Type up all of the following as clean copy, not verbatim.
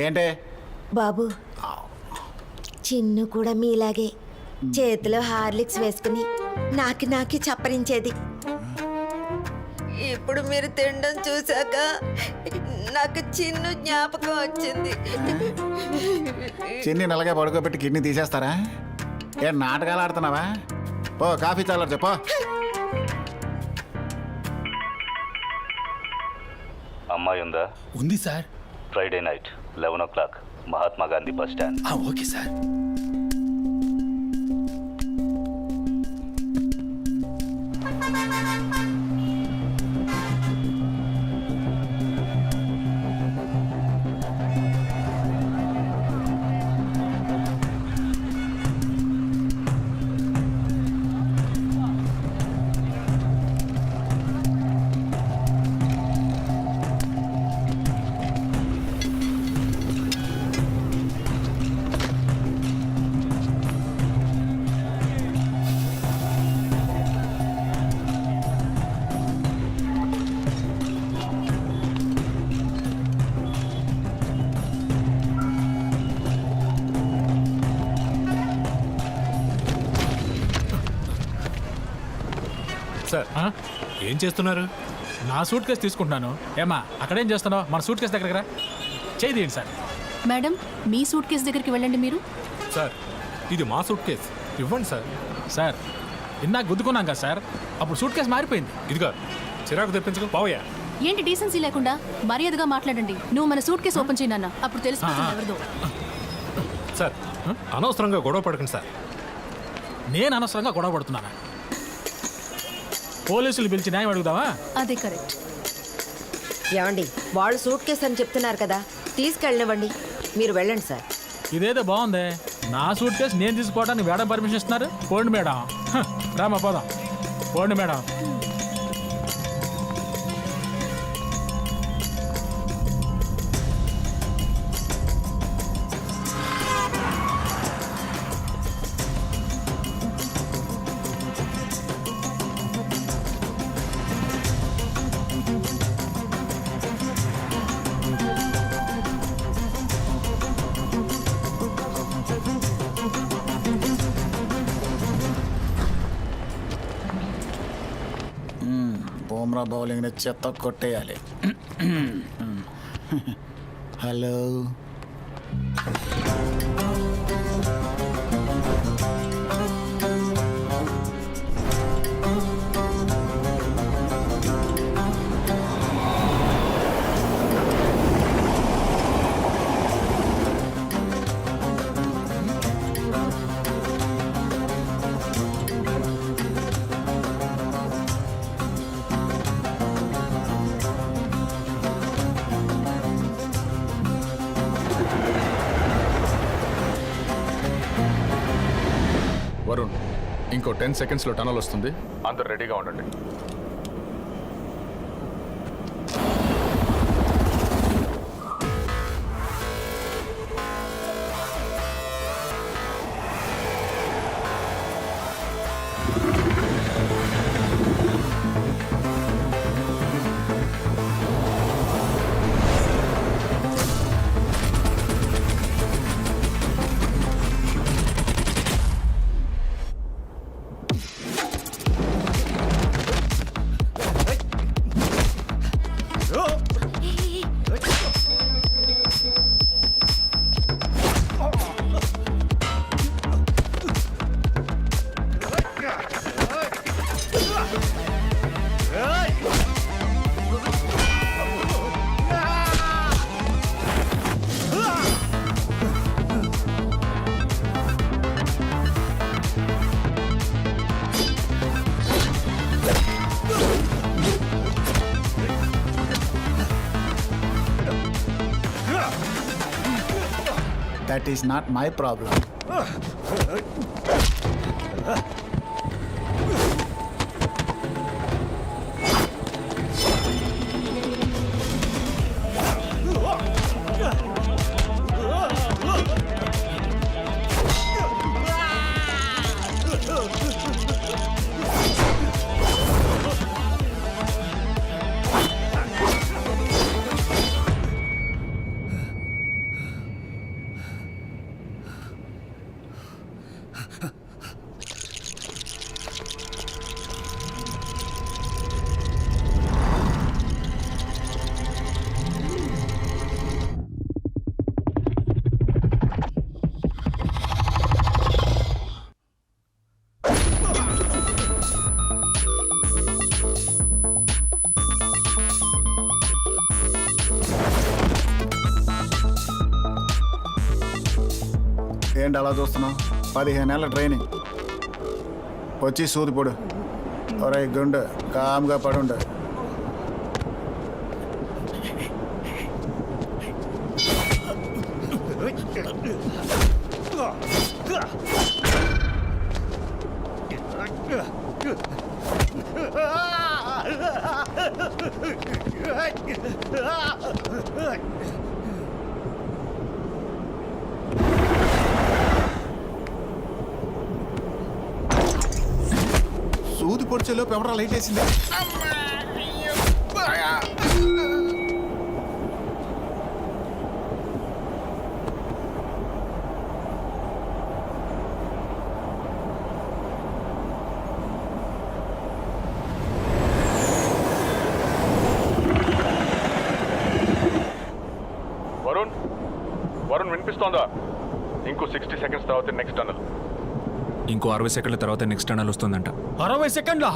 ఏంటి బాబు, చిన్ను కూడా మీలాగే చేతిలో హార్లిక్స్ వేసుకుని నాకి చప్పరించేది. ఇప్పుడు మీరు తినడం చూసాక నాకు చిన్ను జ్ఞాపకం వచ్చింది. చిన్ని నల్లగా పడుకోబెట్టి కిడ్నీ తీసేస్తారా? ఏ నాటకాలు ఆడుతున్నావా? ఓ కాఫీ చాలరు చెప్పో. అమ్మాయి ఉందా? ఉంది sir. Friday night 11 o'clock Mahatma Gandhi bus stand. Okay sir. Sir ఏం చేస్తున్నారు? నా సూట్ కేసు తీసుకుంటున్నాను. ఏమా అక్కడేం చేస్తున్నావు? మన సూట్ కేసు దగ్గర చేయి తీయండి సార్. మేడం, మీ సూట్ కేసు దగ్గరికి వెళ్ళండి. మీరు సార్ ఇది మా సూట్ కేసు, ఇవ్వండి సార్. సార్ ఇందాక గుద్దుకున్నాం కదా సార్, అప్పుడు సూట్ కేసు మారిపోయింది. ఇదిగా చిరాకు తెప్పించుకో పోవయ్యా. ఏంటి డీసెన్సీ లేకుండా? మర్యాదగా మాట్లాడండి. నువ్వు మన సూట్ కేసు ఓపెన్ చేయనన్నా, అప్పుడు తెలిసిపోతుంది ఎవరిదో. సార్ అనవసరంగా గొడవ పడకండి సార్. నేను అనవసరంగా గొడవ పడుతున్నానా? పోలీసులు పిలిచి న్యాయం అడుగుదావా? అదే కరెక్ట్. ఏమండి, వాళ్ళు సూట్ కేసు అని చెప్తున్నారు కదా, తీసుకెళ్ళనివ్వండి. మీరు వెళ్ళండి సార్. ఇదేదో బాగుంది. నా సూట్ కేసు నేను తీసుకోవడానికి మేడం పర్మిషన్ ఇస్తున్నారు. పోండి మేడం. రామా పోదాం. పోండి మేడం. బూమ్రా బౌలింగ్ చెత్త కొట్టేయాలి. హలో, వరుణ్, ఇంకో 10 secondsలో టనల్ వస్తుంది. అందరు రెడీగా ఉండండి. that is not my problem. ఏంటి అలా చూస్తున్నావు? 15 ఏళ్ళ ట్రైనింగ్ వచ్చి సూదిపొడు. ఒరే గుండు కామ్గా పడుండు. సూది పొడిచేలోపు ఎవరా లైట్ వేసింది? వరుణ్ వరుణ్ వినిపిస్తోందా? ఇంకో 60 సెకండ్స్ తర్వాత నెక్స్ట్ టనల్. ఇంకో 60 సెకండ్ల తర్వాత నెక్స్ట్ టనల్ వస్తుందంట. 60 సెకండ్లా?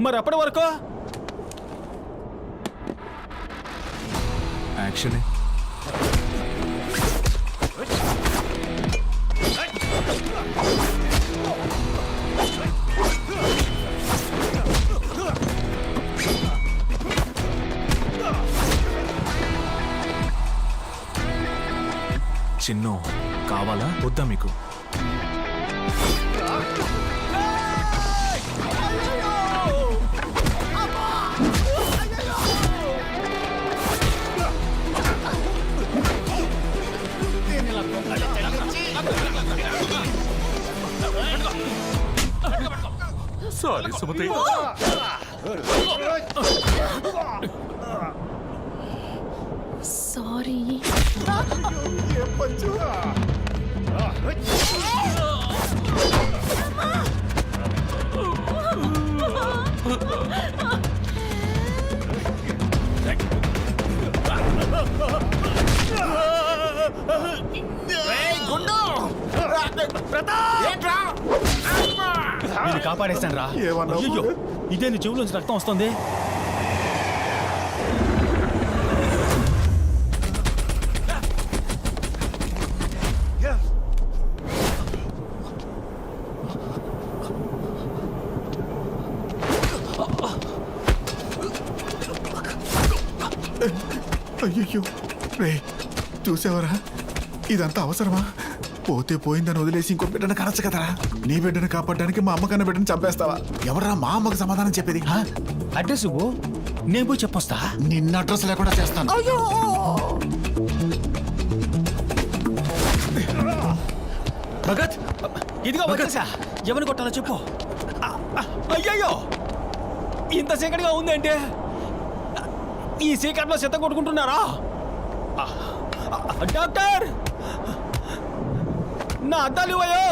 మరి అప్పటి వరకు యాక్షన్. చిన్ను కావాలా వద్దా మీకు? సారీ సుమతి. సారీ. నేను కాపాడేస్తాను రా. ఏమన్నావు? అయ్యో, ఇదే నీ చెవులోంచి రక్తం వస్తుంది. అయ్యో రే, చూసావరా? ఇదంతా అవసరమా? పోతే పోయిందని వదిలేసి ఇంకో బిడ్డను కనచ్చు కదరా. నీ బిడ్డను కాపాడడానికి మా అమ్మకన్న బిడ్డను చంపేస్తావా? ఎవరా మా అమ్మకు సమాధానం చెప్పేది? అడ్రస్ నేను పోయి చెప్పొస్తా. నిన్న అడ్రస్ లేకుండా చేస్తాను. భగత్, ఇదిగో వచ్చేసా. ఎవరిని కొట్టాలో చెప్పు. అయ్యయ్యో, ఇంత సీకటిగా ఉందంటే ఈ సీకట్లో చెత్త కొట్టుకుంటున్నారా? డాక్టర్, నా అద్దాలు ఇవ్వయో.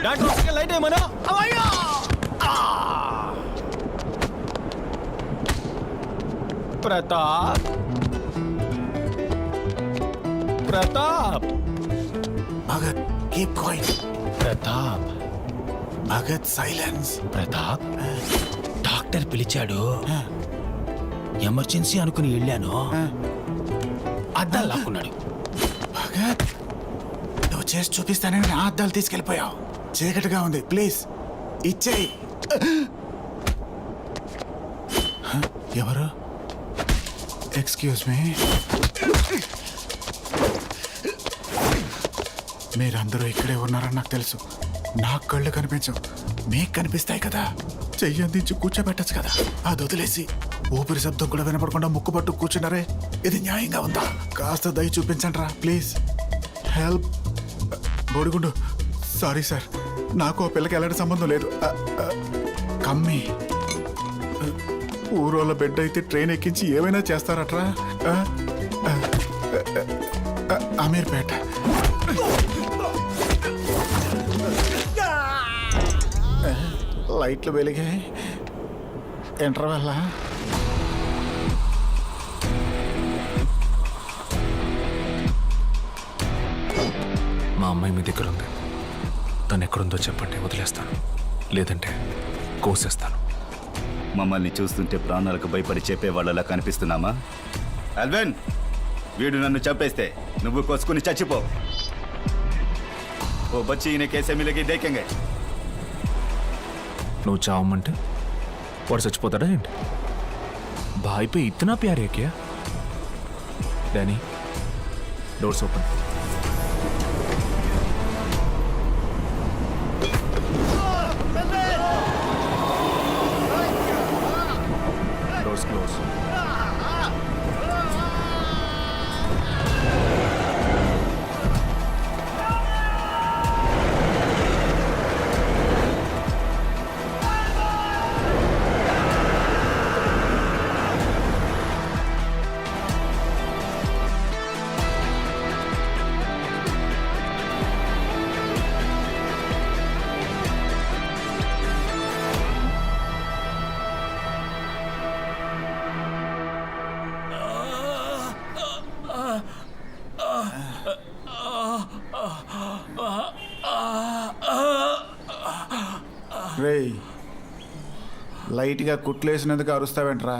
డాక్టర్ లైట్ ఏమన్నా? Pratap, Pratap, Bhagat keep going. Pratap, Bhagat silence. Pratap, doctor పిలిచాడు. ఎమర్జెన్సీ అనుకుని వెళ్ళాను. అద్దాలు లాక్కున్నాడు. భగత్, నువ్వు చేసి చూపిస్తానని నా అద్దాలు తీసుకెళ్ళిపోయావు. చీకటిగా ఉంది, ప్లీజ్ ఇచ్చేయి. ఎవరు? Excuse me. మీరందరూ ఇక్కడే ఉన్నారని నాకు తెలుసు. నాకు కళ్ళు కనిపించవు, మీకు కనిపిస్తాయి కదా. చెయ్యి అందించి కూర్చోబెట్టచ్చు కదా. అది వదిలేసి ఊపిరి శబ్దం కూడా వినపడకుండా ముక్కు పట్టు కూర్చున్నారే, ఇది న్యాయంగా ఉందా? కాస్త దయ చూపించండి రా ప్లీజ్. హెల్ప్. బోడిగుండు, సారీ సార్, నాకు ఆ పిల్లకి ఎలాంటి సంబంధం లేదు. కమ్మి ఊరోళ్ళ బిడ్డ అయితే ట్రైన్ ఎక్కించి ఏమైనా చేస్తారట్రా. అమీర్పేట. లైట్లు వెలిగాయి. ఇంటర్వెల్లా? మా అమ్మాయి మీ దగ్గర ఉంది. తను ఎక్కడుందో చెప్పండి, వదిలేస్తాను. లేదంటే కోసేస్తాను. మమ్మల్ని చూస్తుంటే ప్రాణాలకు భయపడి చెప్పేవాళ్ళలా కనిపిస్తున్నామా? అల్వెన్, వీడు నన్ను చంపేస్తే నువ్వు కొసుకుని చచ్చిపో. ఓ బచ్చి ఈయన కేసే మిలగి దేకెంగే. నువ్వు చావమంటే వాడు చచ్చిపోతాడా ఏంటి? భాయ్ పే ఇతనా ప్యార్ హై క్యా? Danny, doors open. Doors close. రేయ్, లైట్గా కుట్లేసినందుకు అరుస్తావేంట్రా?